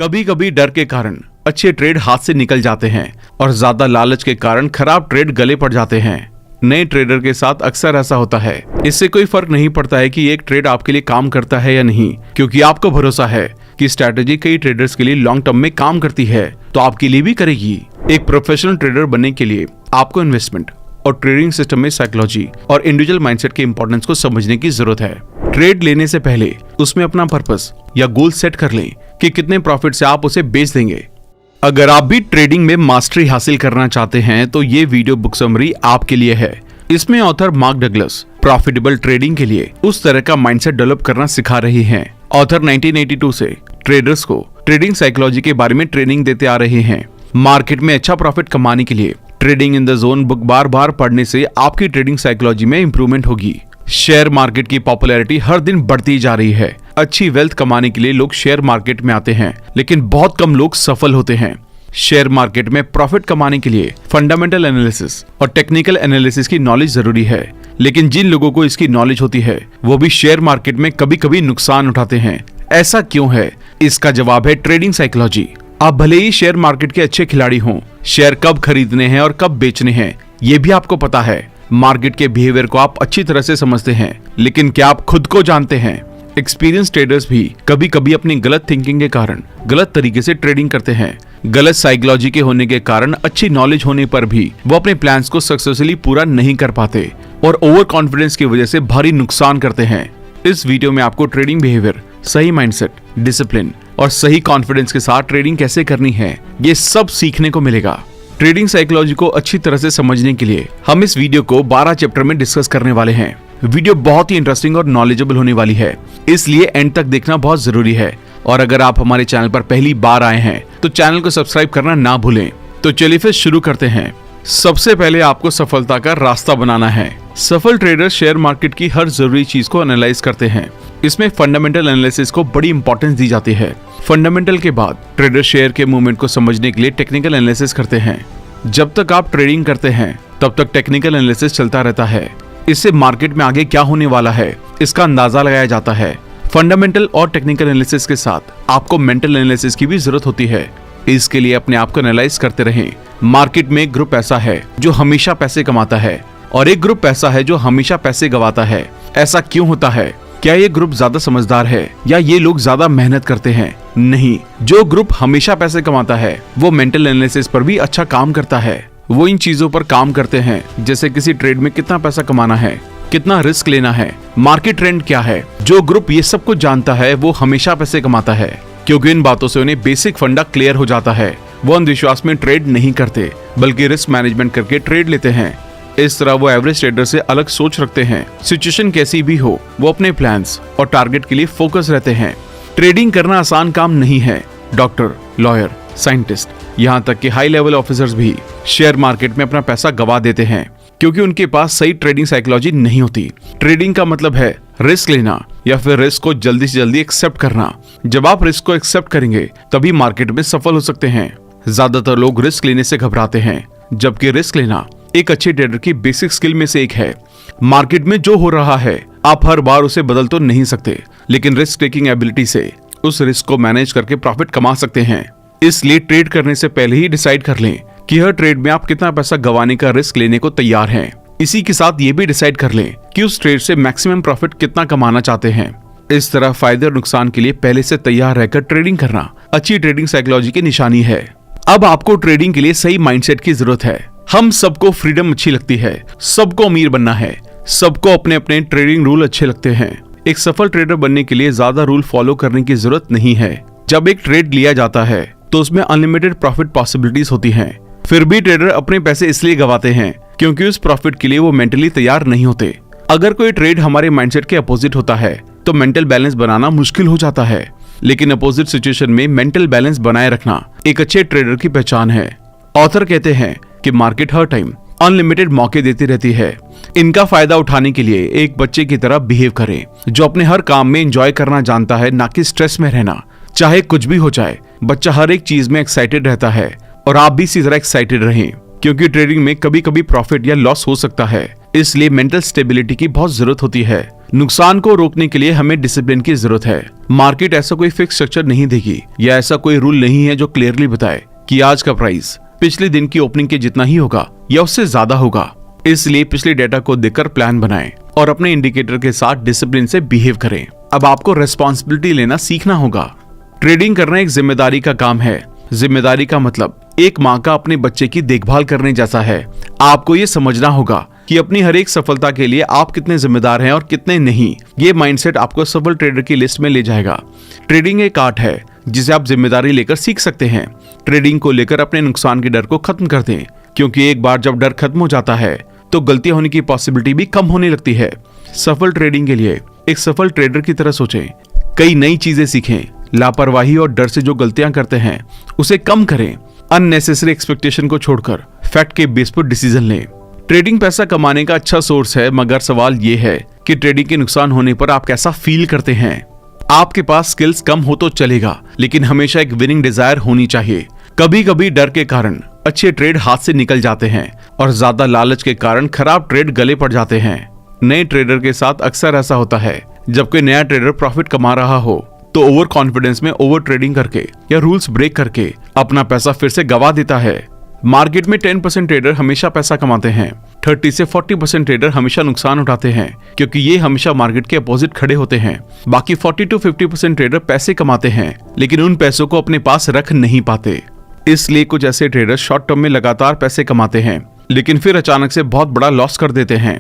कभी कभी डर के कारण अच्छे ट्रेड हाथ से निकल जाते हैं और ज्यादा लालच के कारण खराब ट्रेड गले पड़ जाते हैं। नए ट्रेडर के साथ अक्सर ऐसा होता है। इससे कोई फर्क नहीं पड़ता है कि एक ट्रेड आपके लिए काम करता है या नहीं, क्योंकि आपको भरोसा है कि स्ट्रैटेजी कई ट्रेडर्स के लिए लॉन्ग टर्म में काम करती है तो आपके लिए भी करेगी। एक प्रोफेशनल ट्रेडर बनने के लिए आपको इन्वेस्टमेंट और ट्रेडिंग सिस्टम में साइकोलॉजी और इंडिविजुअल माइंडसेट के इंपॉर्टेंस को समझने की जरूरत है। ट्रेड लेने से पहले उसमें अपना पर्पस या गोल सेट कर लें कि कितने प्रॉफिट से आप उसे बेच देंगे। अगर आप भी ट्रेडिंग में मास्टरी हासिल करना चाहते हैं तो ये वीडियो बुक समरी आपके लिए है। इसमें author mark Douglas profitable trading के लिए उस तरह का माइंडसेट डेवलप करना सिखा रही हैं। ऑथर 1982 से ट्रेडर्स को ट्रेडिंग साइकोलॉजी के बारे में ट्रेनिंग देते आ रहे हैं। मार्केट में अच्छा प्रॉफिट कमाने के लिए trading in the zone book बार बार पढ़ने से आपकी ट्रेडिंग साइकोलॉजी में इंप्रूवमेंट होगी। शेयर मार्केट की पॉपुलैरिटी हर दिन बढ़ती जा रही है। अच्छी वेल्थ कमाने के लिए लोग शेयर मार्केट में आते हैं, लेकिन बहुत कम लोग सफल होते हैं। शेयर मार्केट में प्रॉफिट कमाने के लिए फंडामेंटल एनालिसिस और टेक्निकल एनालिसिस की नॉलेज जरूरी है, लेकिन जिन लोगों को इसकी नॉलेज होती है वो भी शेयर मार्केट में कभी कभी नुकसान उठाते हैं। ऐसा क्यों है? इसका जवाब है ट्रेडिंग साइकोलॉजी। आप भले ही शेयर मार्केट के अच्छे खिलाड़ी हों, शेयर कब खरीदने हैं और कब बेचने हैं ये भी आपको पता है। मार्केट के बिहेवियर को आप अच्छी तरह से समझते हैं, लेकिन क्या आप खुद को जानते हैं? एक्सपीरियंस ट्रेडर्स भी कभी कभी अपनी गलत थिंकिंग के कारण गलत तरीके से ट्रेडिंग करते हैं। गलत साइकोलॉजी के होने के कारण अच्छी नॉलेज होने पर भी वो अपने प्लान्स को सक्सेसफुली पूरा नहीं कर पाते और ओवर कॉन्फिडेंस की वजह से भारी नुकसान करते हैं। इस वीडियो में आपको ट्रेडिंग बिहेवियर, सही माइंडसेट, डिसिप्लिन और सही कॉन्फिडेंस के साथ ट्रेडिंग कैसे करनी है ये सब सीखने को मिलेगा। ट्रेडिंग साइकोलॉजी को अच्छी तरह से समझने के लिए हम इस वीडियो को 12 चैप्टर में डिस्कस करने वाले हैं। वीडियो बहुत ही इंटरेस्टिंग और नॉलेजेबल होने वाली है, इसलिए एंड तक देखना बहुत जरूरी है। और अगर आप हमारे चैनल पर पहली बार आए हैं तो चैनल को सब्सक्राइब करना ना भूलें। तो चलिए फिर शुरू करते हैं। सबसे पहले आपको सफलता का रास्ता बनाना है। सफल ट्रेडर शेयर मार्केट की हर जरूरी चीज को एनालाइज करते हैं। इसमें फंडामेंटल एनालिसिस को बड़ी इंपॉर्टेंस दी जाती है। फंडामेंटल के बाद ट्रेडर शेयर के मूवमेंट को समझने के लिए टेक्निकल एनालिसिस करते हैं। जब तक आप ट्रेडिंग करते हैं तब तक टेक्निकल एनालिसिस चलता रहता है। इससे मार्केट में आगे क्या होने वाला है इसका अंदाजा लगाया जाता है। फंडामेंटल और टेक्निकल एनालिसिस के साथ आपको मेंटल एनालिसिस की भी जरूरत होती है। इसके लिए अपने आप को एनालाइज करते रहें। मार्केट में एक ग्रुप ऐसा है जो हमेशा पैसे कमाता है और एक ग्रुप ऐसा है जो हमेशा पैसे गंवाता है। ऐसा क्यों होता है? क्या ये ग्रुप ज्यादा समझदार है या ये लोग ज्यादा मेहनत करते हैं? नहीं, जो ग्रुप हमेशा पैसे कमाता है वो मेंटल एनालिसिस पर भी अच्छा काम करता है। वो इन चीजों पर काम करते हैं जैसे किसी ट्रेड में कितना पैसा कमाना है, कितना रिस्क लेना है, मार्केट ट्रेंड क्या है। जो ग्रुप ये सब कुछ जानता है वो हमेशा पैसे कमाता है, क्योंकि इन बातों से उन्हें बेसिक फंडा क्लियर हो जाता है। वो अंधविश्वास में ट्रेड नहीं करते बल्कि रिस्क मैनेजमेंट करके ट्रेड लेते हैं। इस तरह वो एवरेज ट्रेडर से अलग सोच रखते हैं। सिचुएशन कैसी भी हो वो अपने प्लान्स और टारगेट के लिए फोकस रहते हैं। ट्रेडिंग करना आसान काम नहीं है। डॉक्टर, लॉयर, साइंटिस्ट, यहाँ तक कि हाई लेवल ऑफिसर्स भी शेयर मार्केट में अपना पैसा गवा देते हैं क्योंकि उनके पास सही ट्रेडिंग साइकोलॉजी नहीं होती। ट्रेडिंग का मतलब है रिस्क लेना या फिर रिस्क को जल्दी से जल्दी एक्सेप्ट करना। जब आप रिस्क को एक्सेप्ट करेंगे तभी मार्केट में सफल हो सकते हैं। ज्यादातर लोग रिस्क लेने से घबराते हैं, जबकि रिस्क लेना एक अच्छे ट्रेडर की बेसिक स्किल में से एक है। मार्केट में जो हो रहा है आप हर बार उसे बदल तो नहीं सकते, लेकिन रिस्क टेकिंग एबिलिटी से उस रिस्क को मैनेज करके प्रॉफिट कमा सकते हैं। इसलिए ट्रेड करने से पहले ही डिसाइड कर लें कि हर ट्रेड में आप कितना पैसा गंवाने का रिस्क लेने को तैयार हैं। इसी के साथ ये भी डिसाइड कर लें कि उस ट्रेड से मैक्सिमम प्रॉफिट कितना कमाना चाहते हैं। इस तरह फायदे और नुकसान के लिए पहले से तैयार रहकर ट्रेडिंग करना अच्छी ट्रेडिंग साइकोलॉजी की निशानी है। अब आपको ट्रेडिंग के लिए सही माइंडसेट की जरूरत है। हम सबको फ्रीडम अच्छी लगती है, सबको अमीर बनना है, सबको अपने अपने ट्रेडिंग रूल अच्छे लगते हैं। एक सफल ट्रेडर बनने के लिए ज्यादा रूल फॉलो करने की जरूरत नहीं है। जब एक ट्रेड लिया जाता है तो उसमें अनलिमिटेड प्रॉफिट पॉसिबिलिटीज होती हैं। फिर भी ट्रेडर अपने पैसे इसलिए गंवाते हैं क्योंकि उस प्रॉफिट के लिए वो मेंटली तैयार नहीं होते। अगर कोई ट्रेड हमारे माइंडसेट के अपोजिट होता है तो मेंटल बैलेंस बनाना मुश्किल हो जाता है, लेकिन अपोजिट सिचुएशन में मेंटल बैलेंस बनाए रखना एक अच्छे ट्रेडर की पहचान है। ऑथर कहते हैं कि मार्केट हर टाइम अनलिमिटेड मौके देती रहती है। इनका फायदा उठाने के लिए एक बच्चे की तरह बिहेव करें जो अपने हर काम में एंजॉय करना जानता है, ना कि स्ट्रेस में रहना। चाहे कुछ भी हो जाए, बच्चा हर एक चीज में एक्साइटेड रहता है और आप भी इसी तरह एक्साइटेड रहें, क्योंकि ट्रेडिंग में कभी कभी प्रॉफिट या लॉस हो सकता है, इसलिए मेंटल स्टेबिलिटी की बहुत जरूरत होती है। नुकसान को रोकने के लिए हमें डिसिप्लिन की जरूरत है। मार्केट ऐसा कोई फिक्स स्ट्रक्चर नहीं देगी या ऐसा कोई रूल नहीं है जो क्लियरली बताए कि आज का प्राइस पिछले दिन की ओपनिंग के जितना ही होगा या उससे ज्यादा होगा। इसलिए पिछले डेटा को देखकर प्लान बनाएं और अपने इंडिकेटर के साथ डिसिप्लिन से बिहेव करें। अब आपको रेस्पॉन्सिबिलिटी लेना सीखना होगा। ट्रेडिंग करना एक जिम्मेदारी का काम है। जिम्मेदारी का मतलब एक माँ का अपने बच्चे की देखभाल करने जैसा है। आपको ये समझना होगा कि अपनी हर एक सफलता के लिए आप कितने जिम्मेदार हैं और कितने नहीं। ये माइंडसेट आपको सफल ट्रेडर की लिस्ट में ले जाएगा। ट्रेडिंग एक आर्ट है जिसे आप जिम्मेदारी लेकर सीख सकते हैं। ट्रेडिंग को लेकर अपने नुकसान के डर को खत्म कर दें, क्योंकि एक बार जब डर खत्म हो जाता है तो गलतियां होने की पॉसिबिलिटी भी कम होने लगती है। सफल ट्रेडिंग के लिए एक सफल ट्रेडर की तरह सोचें, कई नई चीजें सीखें, लापरवाही और डर से जो गलतियां करते हैं उसे कम करें, अननेसेसरी एक्सपेक्टेशन को छोड़कर फैक्ट के बेस पर डिसीजन लें। ट्रेडिंग पैसा कमाने का अच्छा सोर्स है, मगर सवाल ये है कि ट्रेडिंग के नुकसान होने पर आप कैसा फील करते हैं। आपके पास स्किल्स कम हो तो चलेगा, लेकिन हमेशा एक विनिंग डिजायर होनी चाहिए। कभी कभी डर के कारण अच्छे ट्रेड हाथ से निकल जाते हैं और ज्यादा लालच के कारण खराब ट्रेड गले पड़ जाते हैं। नए ट्रेडर के साथ अक्सर ऐसा होता है। जब कोई नया ट्रेडर प्रॉफिट कमा रहा हो तो ओवर कॉन्फिडेंस में ओवर ट्रेडिंग करके या रूल्स ब्रेक करके अपना पैसा फिर से गवा देता है। मार्केट में 10% ट्रेडर हमेशा पैसा कमाते हैं, 30 से 40% ट्रेडर हमेशा नुकसान उठाते हैं, क्योंकि ये हमेशा मार्केट के अपोजिट खड़े होते हैं। बाकी 40 to 50% ट्रेडर पैसे कमाते हैं, लेकिन उन पैसों को अपने पास रख नहीं पाते। इसलिए कुछ ऐसे ट्रेडर शॉर्ट टर्म में लगातार पैसे कमाते हैं, लेकिन फिर अचानक से बहुत बड़ा लॉस कर देते हैं।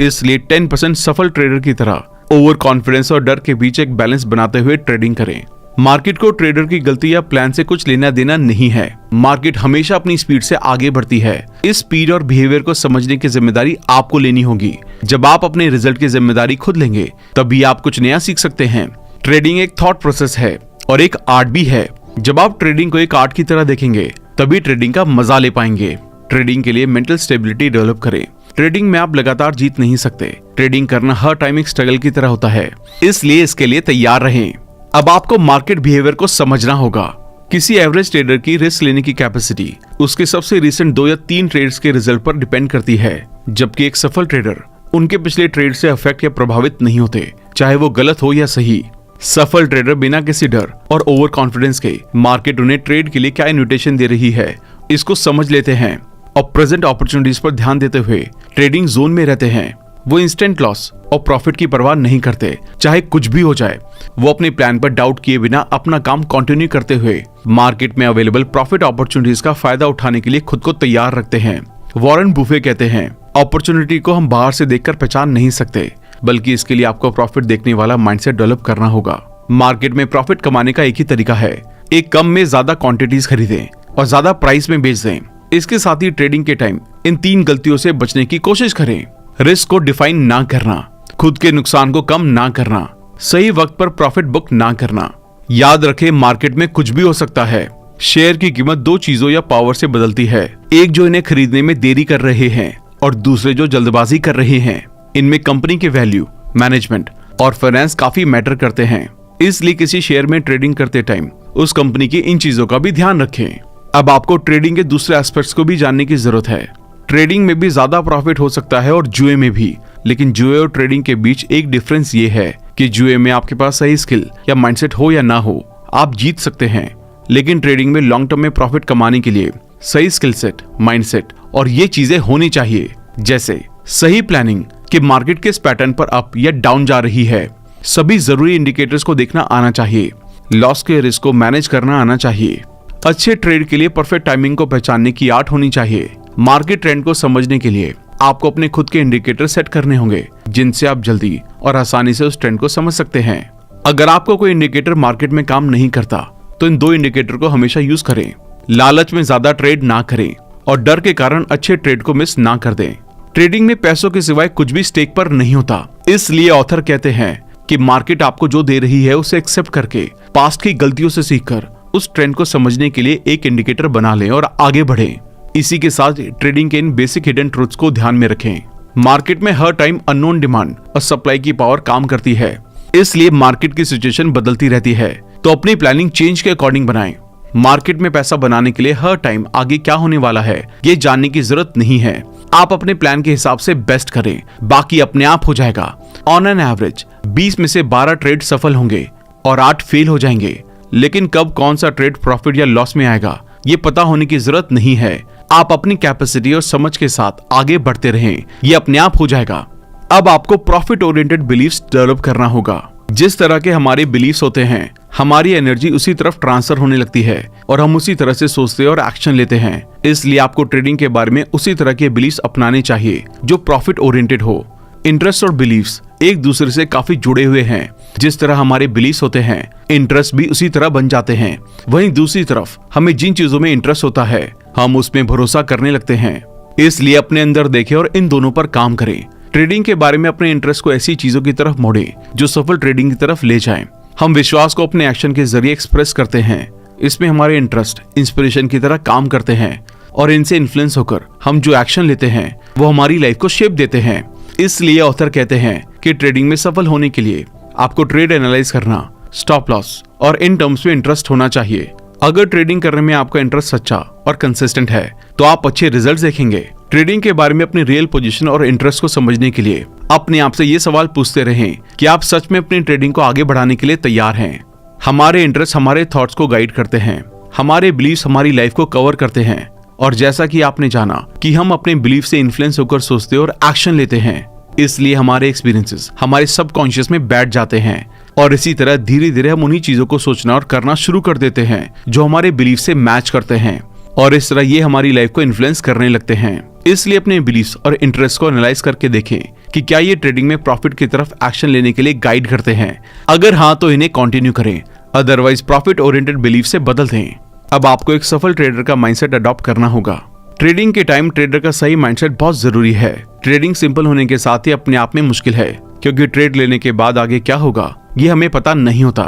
इसलिए 10% सफल ट्रेडर की तरह ओवर कॉन्फिडेंस और डर के बीच एक बैलेंस बनाते हुए ट्रेडिंग करें। मार्केट को ट्रेडर की गलती या प्लान से कुछ लेना देना नहीं है। मार्केट हमेशा अपनी स्पीड से आगे बढ़ती है। इस स्पीड और बिहेवियर को समझने की जिम्मेदारी आपको लेनी होगी। जब आप अपने रिजल्ट की जिम्मेदारी खुद लेंगे तभी आप कुछ नया सीख सकते हैं। ट्रेडिंग एक थॉट प्रोसेस है और एक आर्ट भी है। जब आप ट्रेडिंग को एक आर्ट की तरह देखेंगे तभी ट्रेडिंग का मजा ले पाएंगे। ट्रेडिंग के लिए मेंटल स्टेबिलिटी डेवलप करें। ट्रेडिंग में आप लगातार जीत नहीं सकते। ट्रेडिंग करना हर टाइम एक स्ट्रगल की तरह होता है, इसलिए इसके लिए तैयार रहें। अब आपको मार्केट बिहेवियर को समझना होगा। किसी एवरेज ट्रेडर की रिस्क लेने की कैपेसिटी उसके सबसे रिसेंट 2 या 3 ट्रेड्स के रिजल्ट पर डिपेंड करती है, जबकि एक सफल ट्रेडर उनके पिछले ट्रेड से अफेक्ट या प्रभावित नहीं होते, चाहे वो गलत हो या सही। सफल ट्रेडर बिना किसी डर और ओवर कॉन्फिडेंस के मार्केट उन्हें ट्रेड के लिए क्या इन्विटेशन दे रही है इसको समझ लेते हैं और प्रेजेंट अपॉर्चुनिटीज पर ध्यान देते हुए ट्रेडिंग जोन में रहते हैं। वो इंस्टेंट लॉस और प्रॉफिट की परवाह नहीं करते, चाहे कुछ भी हो जाए। वो अपने प्लान पर डाउट किए बिना अपना काम कंटिन्यू करते हुए मार्केट में अवेलेबल प्रॉफिट अपॉर्चुनिटीज का फायदा उठाने के लिए खुद को तैयार रखते हैं। वॉरेन बुफे कहते हैं, अपॉर्चुनिटी को हम बाहर से देखकर पहचान नहीं सकते, बल्कि इसके लिए आपको प्रॉफिट देखने वाला माइंडसेट डेवलप करना होगा। मार्केट में प्रॉफिट कमाने का एक ही तरीका है, एक कम में ज्यादा क्वांटिटीज खरीदें और ज्यादा प्राइस में बेच दें। इसके साथ ही ट्रेडिंग के टाइम इन 3 गलतियों से बचने की कोशिश करें। रिस्क को डिफाइन ना करना, खुद के नुकसान को कम ना करना, सही वक्त पर प्रॉफिट बुक ना करना। याद रखें, मार्केट में कुछ भी हो सकता है। शेयर की कीमत 2 चीजों या पावर से बदलती है, एक जो इन्हें खरीदने में देरी कर रहे हैं और दूसरे जो जल्दबाजी कर रहे हैं। इनमें कंपनी के वैल्यू, मैनेजमेंट और फाइनेंस काफी मैटर करते हैं। इसलिए किसी शेयर में ट्रेडिंग करते टाइम उस कंपनी की इन चीजों का भी ध्यान रखें। अब आपको ट्रेडिंग के दूसरे एस्पेक्ट्स को भी जानने की जरूरत है। ट्रेडिंग में भी ज्यादा प्रॉफिट हो सकता है और जुए में भी, लेकिन जुए और ट्रेडिंग के बीच एक डिफरेंस ये है कि जुए में आपके पास सही स्किल या माइंडसेट हो या ना हो, आप जीत सकते हैं। लेकिन ट्रेडिंग में लॉन्ग टर्म में प्रॉफिट कमाने के लिए सही स्किल सेट, माइंडसेट और ये चीजें होनी चाहिए, जैसे सही प्लानिंग कि मार्केट किस पैटर्न पर अप या डाउन जा रही है, सभी जरूरी इंडिकेटर्स को देखना आना चाहिए, लॉस के रिस्क को मैनेज करना आना चाहिए। अच्छे ट्रेड के लिए परफेक्ट टाइमिंग को पहचानने की आर्ट होनी चाहिए। मार्केट ट्रेंड को समझने के लिए आपको अपने खुद के इंडिकेटर सेट करने होंगे, जिनसे आप जल्दी और आसानी से उस ट्रेंड को समझ सकते हैं। अगर आपको कोई इंडिकेटर मार्केट में काम नहीं करता तो इन 2 इंडिकेटर को हमेशा यूज करें। लालच में ज्यादा ट्रेड ना करें और डर के कारण अच्छे ट्रेड को मिस ना कर दें। ट्रेडिंग में पैसों के सिवाय कुछ भी स्टेक पर नहीं होता, इसलिए ऑथर कहते हैं कि मार्केट आपको जो दे रही है उसे एक्सेप्ट करके पास्ट की गलतियों से सीखकर उस ट्रेंड को समझने के लिए एक इंडिकेटर बना लें और आगे बढ़ें। इसी के साथ ट्रेडिंग के इन बेसिक हिडन ट्रूथ्स को ध्यान में रखें। मार्केट में हर टाइम अननोन डिमांड और सप्लाई की पावर काम करती है, इसलिए मार्केट की सिचुएशन बदलती रहती है, तो अपनी प्लानिंग चेंज के अकॉर्डिंग बनाएं। मार्केट में पैसा बनाने के लिए हर टाइम आगे क्या होने वाला है ये जानने की जरूरत नहीं है। आप अपने प्लान के हिसाब से बेस्ट करें, बाकी अपने आप हो जाएगा। ऑन एन एवरेज 20 में से 12 ट्रेड सफल होंगे और 8 फेल हो जाएंगे। लेकिन कब कौन सा ट्रेड प्रॉफिट या लॉस में आएगा ये पता होने की जरूरत नहीं है। आप अपनी कैपेसिटी और समझ के साथ आगे बढ़ते रहें, ये अपने आप हो जाएगा। अब आपको प्रॉफिट ओरिएंटेड बिलीफ्स डेवलप करना होगा। जिस तरह के हमारे बिलीफ्स होते हैं, हमारी एनर्जी उसी तरफ ट्रांसफर होने लगती है और हम उसी तरह से सोचते और एक्शन लेते हैं। इसलिए आपको ट्रेडिंग के बारे में उसी तरह के बिलीफ्स अपनाने चाहिए जो प्रॉफिट ओरिएंटेड हो। इंटरेस्ट और बिलीफ्स एक दूसरे से काफी जुड़े हुए हैं। जिस तरह हमारे बिलीफ्स होते हैं, इंटरेस्ट भी उसी तरह बन जाते हैं। वहीं दूसरी तरफ हमें जिन चीजों में इंटरेस्ट होता है, हम उसमें भरोसा करने लगते हैं। इसलिए अपने अंदर देखें और इन दोनों पर काम करें। ट्रेडिंग के बारे में अपने इंटरेस्ट को ऐसी चीजों की तरफ मोड़े जो सफल ट्रेडिंग की तरफ ले जाएं। हम विश्वास को अपने एक्शन के जरिए एक्सप्रेस करते हैं। इसमें हमारे इंटरेस्ट इंस्पिरेशन की तरह काम करते हैं और इनसे इन्फ्लुएंस होकर हम जो एक्शन लेते हैं वो हमारी लाइफ को शेप देते हैं। इसलिए ऑथर कहते हैं कि ट्रेडिंग में सफल होने के लिए आपको ट्रेड एनालाइज करना, स्टॉप लॉस और इन टर्म्स में इंटरेस्ट होना चाहिए। अगर ट्रेडिंग करने में आपका इंटरेस्ट सच्चा और कंसिस्टेंट है तो आप अच्छे रिजल्ट्स देखेंगे। ट्रेडिंग के बारे में अपनी रियल पोजीशन और इंटरेस्ट को समझने के लिए अपने आप से ये सवाल पूछते रहें कि आप सच में अपनी ट्रेडिंग को आगे बढ़ाने के लिए तैयार हैं। हमारे इंटरेस्ट हमारे थॉट्स को गाइड करते हैं, हमारे बिलीव्स हमारी लाइफ को कवर करते हैं। और जैसा कि आपने जाना कि हम अपने बिलीफ से इन्फ्लुएंस होकर सोचते और एक्शन लेते हैं, इसलिए हमारे एक्सपीरियंसेस हमारे सबकॉन्शियस में बैठ जाते हैं और इसी तरह धीरे धीरे हम उन्हीं चीजों को सोचना और करना शुरू कर देते हैं जो हमारे बिलीफ से मैच करते हैं और इस तरह ये हमारी लाइफ को इन्फ्लुएंस करने लगते हैं। इसलिए अपने बिलीफ्स और इंटरेस्ट को एनालाइज करके देखें कि क्या ये ट्रेडिंग में प्रॉफिट की तरफ एक्शन लेने के लिए गाइड करते हैं। अगर हाँ तो इन्हें कंटिन्यू करें, अदरवाइज प्रॉफिट ओरिएंटेड बिलीफ से बदल दें। अब आपको एक सफल ट्रेडर का माइंडसेट अडॉप्ट करना होगा। ट्रेडिंग के टाइम ट्रेडर का सही माइंडसेट बहुत जरूरी है। ट्रेडिंग सिंपल होने के साथ ही अपने आप में मुश्किल है, क्योंकि ट्रेड लेने के बाद आगे क्या होगा ये हमें पता नहीं होता।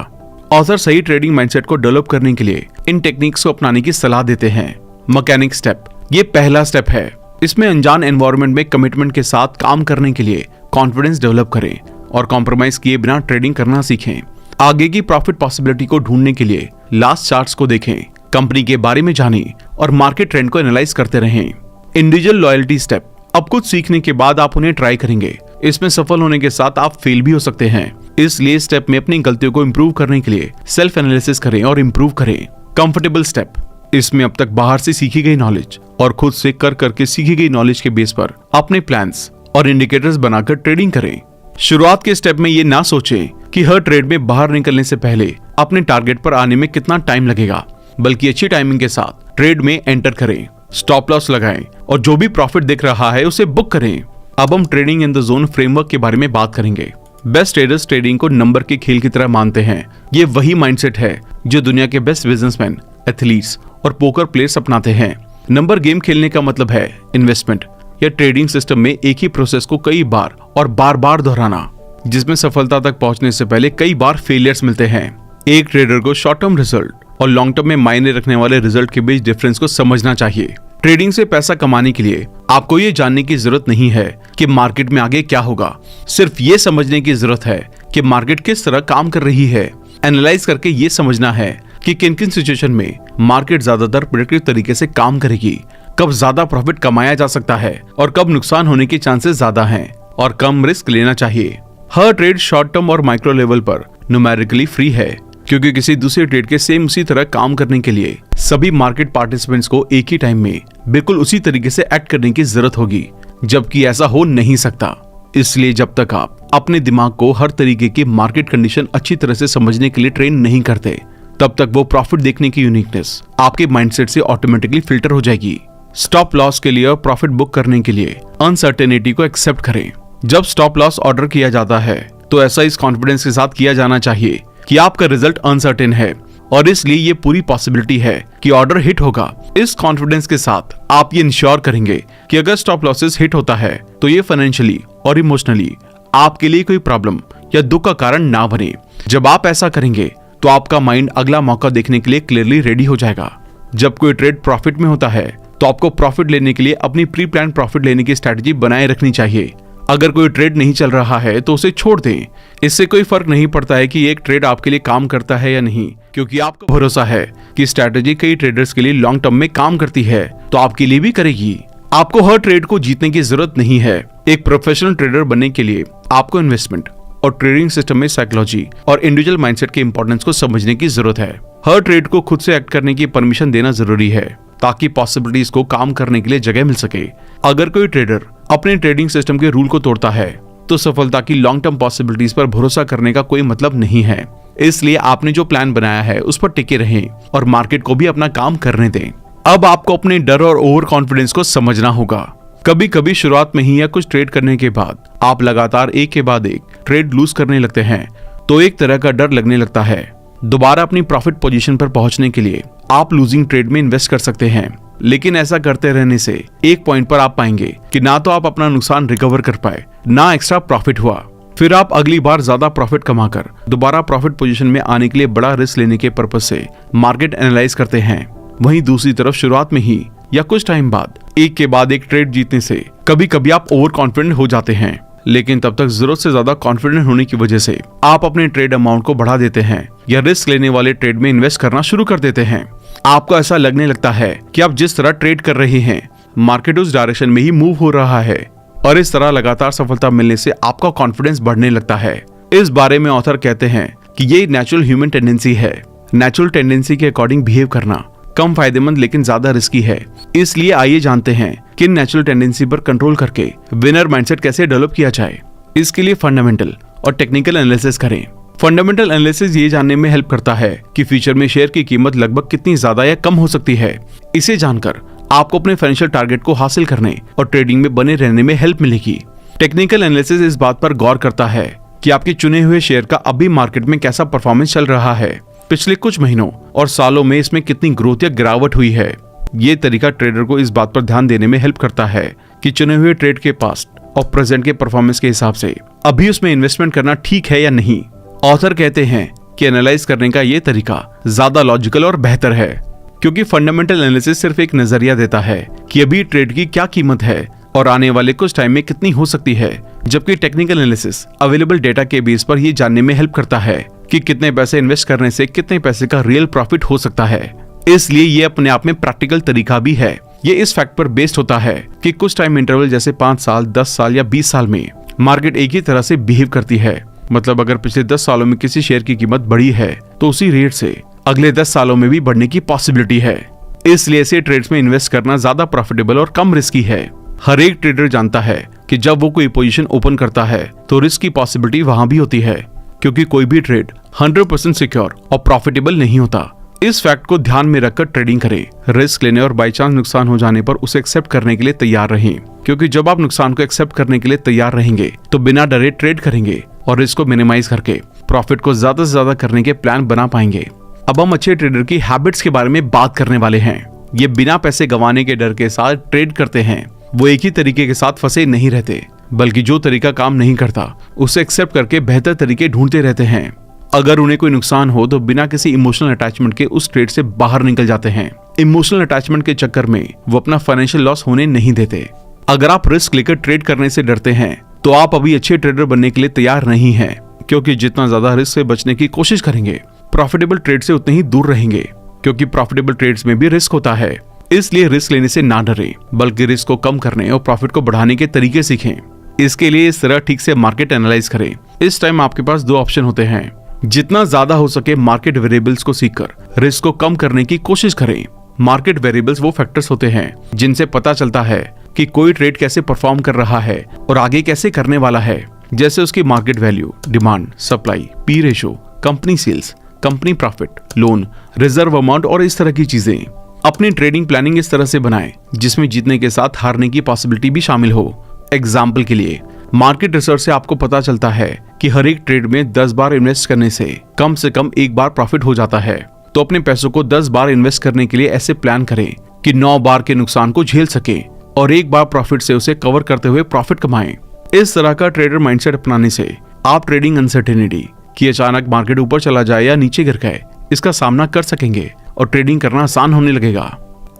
ऑथर सही ट्रेडिंग माइंडसेट को डेवलप करने के लिए इन टेक्निक्स को अपनाने की सलाह देते हैं। मैकेनिक स्टेप, ये पहला स्टेप है। इसमें अनजान एनवायरनमेंट में कमिटमेंट के साथ काम करने के लिए कॉन्फिडेंस डेवलप करें और कॉम्प्रोमाइज किए बिना ट्रेडिंग करना सीखें। आगे की प्रॉफिट पॉसिबिलिटी को ढूंढने के लिए लास्ट चार्ट्स को देखें, कंपनी के बारे में जानें और मार्केट ट्रेंड को एनालाइज करते रहें। इंडिविजुअल लॉयल्टी स्टेप, अब कुछ सीखने के बाद आप उन्हें ट्राई करेंगे। इसमें सफल होने के साथ आप फेल भी हो सकते हैं, इसलिए स्टेप में अपनी गलतियों को इम्प्रूव करने के लिए सेल्फ एनालिसिस करें और इम्प्रूव करें। कंफर्टेबल स्टेप, इसमें अब तक बाहर से सीखी गई नॉलेज और खुद से कर करके सीखी गई नॉलेज के बेस पर अपने प्लान्स और इंडिकेटर्स बनाकर ट्रेडिंग करें। शुरुआत के स्टेप में ये ना सोचें कि हर ट्रेड में बाहर निकलने से पहले अपने टारगेट पर आने में कितना टाइम लगेगा, बल्कि अच्छी टाइमिंग के साथ ट्रेड में एंटर करें, स्टॉप लॉस लगाएं और जो भी प्रॉफिट दिख रहा है उसे बुक करें। अब हम trading in the zone framework के बारे में बात करेंगे। बेस्ट ट्रेडर्स ट्रेडिंग को नंबर के खेल की तरह मानते हैं। ये वही माइंडसेट है जो दुनिया के बेस्ट बिजनेसमैन, एथलीट्स और पोकर प्लेयर्स अपनाते हैं। नंबर गेम खेलने का मतलब है इन्वेस्टमेंट या ट्रेडिंग सिस्टम में एक ही प्रोसेस को कई बार और बार बार दोहराना, जिसमें सफलता तक पहुंचने से पहले कई बार फेलियर्स मिलते हैं। एक ट्रेडर को शॉर्ट टर्म रिजल्ट और लॉन्ग टर्म में मायने रखने वाले रिजल्ट के बीच डिफरेंस को समझना चाहिए। ट्रेडिंग से पैसा कमाने के लिए आपको ये जानने की जरूरत नहीं है कि मार्केट में आगे क्या होगा, सिर्फ ये समझने की जरूरत है कि मार्केट किस तरह काम कर रही है। एनालाइज करके ये समझना है कि किन किन सिचुएशन में मार्केट ज्यादातर प्रेडिक्टिव तरीके से काम करेगी, कब ज्यादा प्रॉफिट कमाया जा सकता है और कब नुकसान होने के चांसेस ज्यादा हैं और कम रिस्क लेना चाहिए। हर ट्रेड शॉर्ट टर्म और माइक्रो लेवल पर न्यूमेरिकली फ्री है, क्योंकि किसी दूसरे ट्रेड के सेम उसी तरह काम करने के लिए सभी मार्केट पार्टिसिपेंट्स को एक ही टाइम में बिल्कुल उसी तरीके से एक्ट करने की जरूरत होगी, जबकि ऐसा हो नहीं सकता। इसलिए जब तक आप अपने दिमाग को हर तरीके की मार्केट कंडीशन अच्छी तरह से समझने के लिए ट्रेन नहीं करते, तब तक वो प्रॉफिट देखने की यूनिकनेस आपके माइंडसेट से ऑटोमेटिकली फिल्टर हो जाएगी। स्टॉप लॉस के लिए और प्रॉफिट बुक करने के लिए अनसर्टेनिटी को एक्सेप्ट करें। जब स्टॉप लॉस ऑर्डर किया जाता है तो ऐसा इस कॉन्फिडेंस के साथ किया जाना चाहिए कि आपका रिजल्ट अनसर्टेन है और इसलिए ये पूरी पॉसिबिलिटी है कि ऑर्डर हिट होगा। इस कॉन्फिडेंस के साथ आप ये इंश्योर करेंगे कि अगर स्टॉप लॉसेस हिट होता है तो ये फाइनेंशियली और इमोशनली आपके लिए कोई प्रॉब्लम या दुख का कारण ना बने। जब आप ऐसा करेंगे तो आपका माइंड अगला मौका देखने के लिए क्लियरली रेडी हो जाएगा। जब कोई ट्रेड प्रॉफिट में होता है तो आपको प्रॉफिट लेने के लिए अपनी प्री प्लान प्रॉफिट लेने की स्ट्रेटजी बनाए रखनी चाहिए। अगर कोई ट्रेड नहीं चल रहा है तो उसे छोड़ दें। इससे कोई फर्क नहीं पड़ता है कि एक ट्रेड आपके लिए काम करता है या नहीं, क्योंकि आपको भरोसा है कि स्ट्रेटजी कई ट्रेडर्स के लिए लॉन्ग टर्म में काम करती है तो आपके लिए भी करेगी। आपको हर ट्रेड को जीतने की जरूरत नहीं है। एक प्रोफेशनल ट्रेडर बनने के लिए आपको इन्वेस्टमेंट और ट्रेडिंग सिस्टम में साइकोलॉजी और इंडिविजुअल माइंडसेट के इंपॉर्टेंस को समझने की जरूरत है। हर ट्रेड को खुद से एक्ट करने की परमिशन देना जरूरी है ताकि पॉसिबिलिटीज को काम करने के लिए जगह मिल सके। अगर कोई ट्रेडर अपने ट्रेडिंग सिस्टम के रूल को तोड़ता है तो सफलता की लॉन्ग टर्म पॉसिबिलिटीज पर भरोसा करने का कोई मतलब नहीं है। इसलिए आपने जो प्लान बनाया है उस पर टिके रहें और मार्केट को भी अपना काम करने दें। अब आपको अपने डर और ओवर कॉन्फिडेंस को समझना होगा। कभी कभी शुरुआत में ही या कुछ ट्रेड करने के बाद आप लगातार एक के बाद एक ट्रेड लूज करने लगते हैं तो एक तरह का डर लगने लगता है। दोबारा अपनी प्रॉफिट पोजीशन पर पहुंचने के लिए आप लूजिंग ट्रेड में इन्वेस्ट कर सकते हैं, लेकिन ऐसा करते रहने से एक पॉइंट पर आप पाएंगे कि ना तो आप अपना नुकसान रिकवर कर पाए, ना एक्स्ट्रा प्रॉफिट हुआ। फिर आप अगली बार ज्यादा प्रॉफिट कमाकर दोबारा प्रॉफिट पोजीशन में आने के लिए बड़ा रिस्क लेने के पर्पज से मार्केट एनालाइज करते हैं। वहीं दूसरी तरफ शुरुआत में ही या कुछ टाइम बाद एक के बाद एक ट्रेड जीतने से कभी कभी आप ओवर कॉन्फिडेंट हो जाते हैं, लेकिन तब तक जरूरत से ज्यादा कॉन्फिडेंट होने की वजह से आप अपने ट्रेड अमाउंट को बढ़ा देते हैं या रिस्क लेने वाले ट्रेड में इन्वेस्ट करना शुरू कर देते हैं। आपको ऐसा लगने लगता है कि आप जिस तरह ट्रेड कर रहे हैं मार्केट उस डायरेक्शन में ही मूव हो रहा है और इस तरह लगातार सफलता मिलने से आपका कॉन्फिडेंस बढ़ने लगता है। इस बारे में ऑथर कहते हैं कि ये नेचुरल ह्यूमन टेंडेंसी है। नेचुरल टेंडेंसी के अकॉर्डिंग बिहेव करना कम फायदेमंद लेकिन ज्यादा रिस्की है। इसलिए आइए जानते हैं कि नेचुरल टेंडेंसी पर कंट्रोल करके विनर माइंडसेट कैसे डेवलप किया जाए। इसके लिए फंडामेंटल और टेक्निकल एनालिसिस करें। फंडामेंटल एनालिसिस ये जानने में हेल्प करता है कि फ्यूचर में शेयर की कीमत लगभग कितनी ज्यादा या कम हो सकती है। इसे जानकर आपको अपने फाइनेंशियल टारगेट को हासिल करने और ट्रेडिंग में बने रहने में हेल्प मिलेगी। टेक्निकल एनालिसिस इस बात पर गौर करता है कि आपके चुने हुए शेयर का अभी मार्केट में कैसा परफॉर्मेंस चल रहा है, पिछले कुछ महीनों और सालों में इसमें कितनी ग्रोथ या गिरावट हुई है। ये तरीका ट्रेडर को इस बात पर ध्यान देने में हेल्प करता है कि चुने हुए ट्रेड के पास्ट और प्रेजेंट के परफॉर्मेंस के हिसाब से अभी उसमें इन्वेस्टमेंट करना ठीक है या नहीं। ऑथर कहते हैं कि एनालाइज करने का ये तरीका ज्यादा लॉजिकल और बेहतर है, क्योंकि फंडामेंटल एनालिसिस सिर्फ एक नजरिया देता है कि अभी ट्रेड की क्या कीमत है और आने वाले कुछ टाइम में कितनी हो सकती है, जबकि टेक्निकल एनालिसिस अवेलेबल डेटा के बेस पर ये जानने में हेल्प करता है कि कितने पैसे इन्वेस्ट करने से कितने पैसे का रियल प्रॉफिट हो सकता है। इसलिए ये अपने आप में प्रैक्टिकल तरीका भी है। ये इस फैक्ट पर बेस्ड होता है कि कुछ टाइम इंटरवल जैसे 5 साल, 10 साल या 20 साल में मार्केट एक ही तरह से बिहेव करती है। मतलब अगर पिछले 10 सालों में किसी शेयर की कीमत बढ़ी है तो उसी रेट से अगले 10 सालों में भी बढ़ने की पॉसिबिलिटी है। इसलिए ऐसे ट्रेड्स में इन्वेस्ट करना ज्यादा प्रॉफिटेबल और कम रिस्की है। हर एक ट्रेडर जानता है कि जब वो कोई पोजीशन ओपन करता है तो रिस्क की पॉसिबिलिटी वहां भी होती है, क्योंकि कोई भी ट्रेड 100% सिक्योर और प्रॉफिटेबल नहीं होता। इस फैक्ट को ध्यान में रखकर ट्रेडिंग करें। रिस्क लेने और बाई चांस नुकसान हो जाने पर उसे एक्सेप्ट करने के लिए तैयार रहें, क्योंकि जब आप नुकसान को एक्सेप्ट करने के लिए तैयार रहेंगे तो बिना डरे ट्रेड करेंगे और रिस्क को मिनिमाइज करके प्रॉफिट को ज्यादा से ज्यादा करने के प्लान बना पाएंगे। अब हम अच्छे ट्रेडर की हैबिट्स के बारे में बात करने वाले हैं। ये बिना पैसे गंवाने के डर के साथ ट्रेड करते हैं। वो एक ही तरीके के साथ फंसे नहीं रहते, बल्कि जो तरीका काम नहीं करता उसे एक्सेप्ट करके बेहतर तरीके ढूंढते रहते हैं। अगर उन्हें कोई नुकसान हो तो बिना किसी इमोशनल अटैचमेंट के उस ट्रेड से बाहर निकल जाते हैं। इमोशनल अटैचमेंट के चक्कर में वो अपना फाइनेंशियल लॉस होने नहीं देते। अगर आप रिस्क लेकर ट्रेड करने से डरते हैं तो आप अभी अच्छे ट्रेडर बनने के लिए तैयार नहीं हैं, क्योंकि जितना ज्यादा रिस्क से बचने की कोशिश करेंगे प्रॉफिटेबल ट्रेड से उतने ही दूर रहेंगे, क्योंकि प्रॉफिटेबल ट्रेड्स में भी रिस्क होता है। इसलिए रिस्क लेने से ना डरें, बल्कि रिस्क को कम करने और प्रॉफिट को बढ़ाने के तरीके सीखें। इसके लिए इस तरह ठीक से मार्केट एनालाइज करें। इस टाइम आपके पास 2 ऑप्शन होते हैं। जितना ज्यादा हो सके मार्केट वेरिएबल्स को सीखकर रिस्क को कम करने की कोशिश करें। मार्केट वेरिएबल्स वो फैक्टर्स होते हैं जिनसे पता चलता है कि कोई ट्रेड कैसे परफॉर्म कर रहा है और आगे कैसे करने वाला है, जैसे उसकी market value, demand, supply, P ratio, company sales, company profit, loan, reserve amount और इस तरह की चीजें। अपनी ट्रेडिंग प्लानिंग इस तरह से बनाएं जिसमें जीतने के साथ हारने की पॉसिबिलिटी भी शामिल हो। एग्जाम्पल के लिए मार्केट रिसर्च से आपको पता चलता है कि हर एक ट्रेड में 10 बार इन्वेस्ट करने से कम 1 बार प्रॉफिट हो जाता है। तो अपने पैसों को 10 बार इन्वेस्ट करने के लिए ऐसे प्लान करें कि 9 बार के नुकसान को झेल सके और 1 बार प्रॉफिट से उसे कवर करते हुए प्रॉफिट कमाएं। इस तरह का ट्रेडर माइंडसेट अपनाने से आप ट्रेडिंग अनसर्टेनिटी कि अचानक मार्केट ऊपर चला जाए या नीचे गिर गए इसका सामना कर सकेंगे और ट्रेडिंग करना आसान होने लगेगा।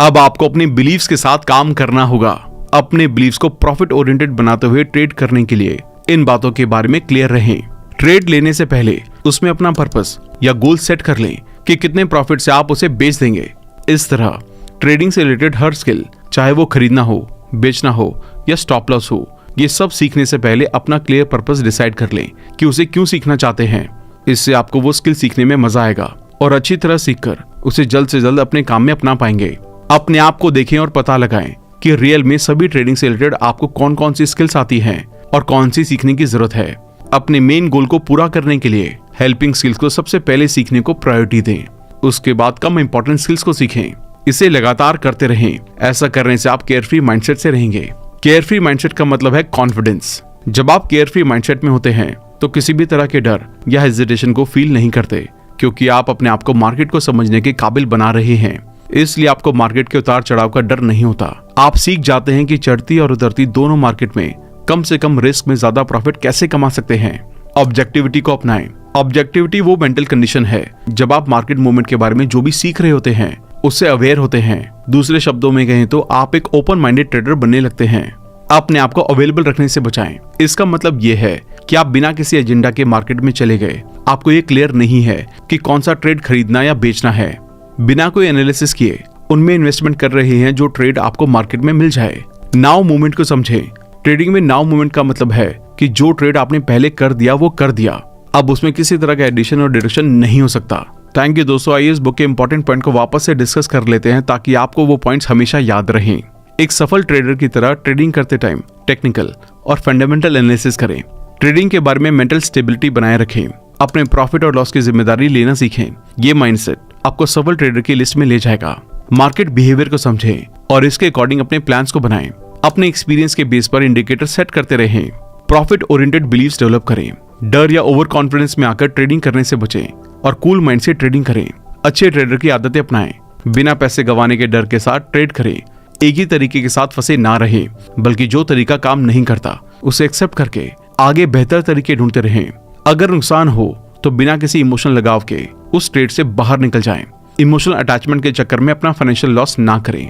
अब आपको अपनी बिलीव्स के साथ काम करना होगा। अपने बिलीव्स को प्रॉफिट ओरिएंटेड बनाते हुए ट्रेड करने के लिए इन बातों के बारे में क्लियर रहें। ट्रेड लेने से पहले उसमें अपना पर्पस या गोल सेट कर लें कि कितने प्रॉफिट से आप उसे बेच देंगे। इस तरह ट्रेडिंग से रिलेटेड हर स्किल, चाहे वो खरीदना हो, बेचना हो या स्टॉप लॉस हो, ये सब सीखने से पहले अपना क्लियर पर्पस डिसाइड कर लें कि उसे क्यों सीखना चाहते हैं। इससे आपको वो स्किल सीखने में मजा आएगा और अच्छी तरह सीखकर उसे जल्द से जल्द अपने काम में अपना पाएंगे। अपने आप को देखें और पता लगाएं कि रियल में सभी ट्रेडिंग से रिलेटेड आपको कौन कौन सी स्किल्स आती हैं और कौन सी सीखने की जरूरत है। अपने मेन गोल को पूरा करने के लिए हेल्पिंग स्किल्स को सबसे पहले सीखने को प्रायोरिटी दें। उसके बाद कम इंपॉर्टेंट स्किल्स को सीखें। इसे लगातार करते रहें। ऐसा करने से आप केयरफ्री माइंडसेट से रहेंगे। केयरफ्री माइंडसेट का मतलब है कॉन्फिडेंस। जब आप केयरफ्री माइंडसेट में होते हैं तो किसी भी तरह के डर या हेजिटेशन को फील नहीं करते, क्योंकि आप अपने आप को मार्केट को समझने के काबिल बना रहे हैं। इसलिए आपको मार्केट के उतार चढ़ाव का डर नहीं होता। आप सीख जाते हैं कि चढ़ती और उतरती दोनों मार्केट में कम से कम रिस्क में ज्यादा प्रॉफिट कैसे कमा सकते हैं। ऑब्जेक्टिविटी को अपनाएं। ऑब्जेक्टिविटी वो मेंटल कंडीशन है जब आप मार्केट मूवमेंट के बारे में जो भी सीख रहे होते हैं उससे अवेयर होते हैं। दूसरे शब्दों में कहें तो आप एक ओपन माइंडेड ट्रेडर बनने लगते हैं। अपने आप को अवेलेबल रखने से बचाएं। इसका मतलब ये है कि आप बिना किसी एजेंडा के मार्केट में चले गए। आपको ये क्लियर नहीं है कि कौन सा ट्रेड खरीदना या बेचना है। बिना कोई एनालिसिस किए उनमें इन्वेस्टमेंट कर रहे हैं जो ट्रेड आपको मार्केट में मिल जाए। नाउ मूवमेंट को समझें। ट्रेडिंग में नाउ मूवमेंट का मतलब है कि जो ट्रेड आपने पहले कर दिया वो कर दिया, अब उसमें किसी तरह का एडिशन और डिडक्शन नहीं हो सकता। थैंक यू दोस्तों। आइए इस बुक के इंपॉर्टेंट पॉइंट को वापस से डिस्कस कर लेते हैं ताकि आपको वो पॉइंट्स हमेशा याद रहें। एक सफल ट्रेडर की तरह ट्रेडिंग करते टाइम टेक्निकल और फंडामेंटल एनालिसिस करें। ट्रेडिंग के बारे में मेंटल स्टेबिलिटी बनाए रखें। अपने प्रॉफिट और लॉस की जिम्मेदारी लेना सीखें। ये माइंडसेट आपको सफल ट्रेडर की लिस्ट में ले जाएगा। मार्केट बिहेवियर को समझें और इसके अकॉर्डिंग अपने प्लान्स को बनाएं। अपने एक्सपीरियंस के बेस पर इंडिकेटर सेट करते रहें। प्रॉफिट ओरिएंटेड बिलीव्स डेवलप करें। डर या ओवर कॉन्फिडेंस में आकर ट्रेडिंग करने से बचें और कूल माइंड से ट्रेडिंग करें। अच्छे ट्रेडर की आदतें अपनाएं। बिना पैसे गंवाने के डर के साथ ट्रेड करें। एक ही तरीके के साथ फंसे ना रहें, बल्कि जो तरीका काम नहीं करता उसे एक्सेप्ट करके आगे बेहतर तरीके ढूंढते रहें। अगर नुकसान हो तो बिना किसी इमोशनल लगाव के उस ट्रेड से बाहर निकल जाएं। इमोशनल अटैचमेंट के चक्कर में अपना फाइनेंशियल लॉस ना करें।